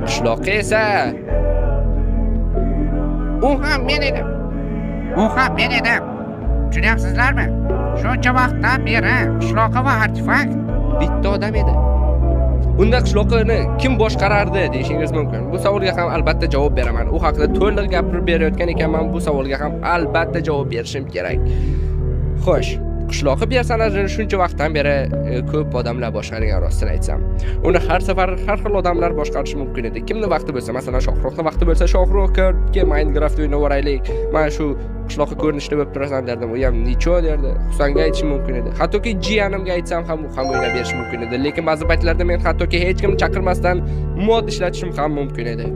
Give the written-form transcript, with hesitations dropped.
Qishloqqa esa U ham men edim. U ham men edim. Tushunyapsizlarmi? Shuncha vaqtdan beri qishloqqa va artefakt bitta odam edi. Unda qishloqni kim boshqarardi deyishingiz mumkin. Bu savolga ham albatta javob beraman. U haqida to'liq gapirib berayotgan ekanman, bu savolga ham albatta javob berishim kerak. Xo'sh, qishloqi personajini shuncha vaqtdan beri ko'p odamlar boshqargan rostini aytsam. Uni har safar har xil odamlar boshqarishi mumkin edi. Kimni vaqti bo'lsa, masalan, Shohruxning vaqti bo'lsa, Shohruxga Minecraft o'ynab o'raylik. Mana shu qishloqqa ko'rinishda bo'lib turasan derdim. U ham nicho derdi. Husanga aytishim mumkin edi. Hattoki jiyanimga aytsam ham u ham o'ynab berishi mumkin edi. Lekin ba'zi paytlarda men hattoki hech kimni chaqirmasdan mod ishlatishim ham mumkin edi.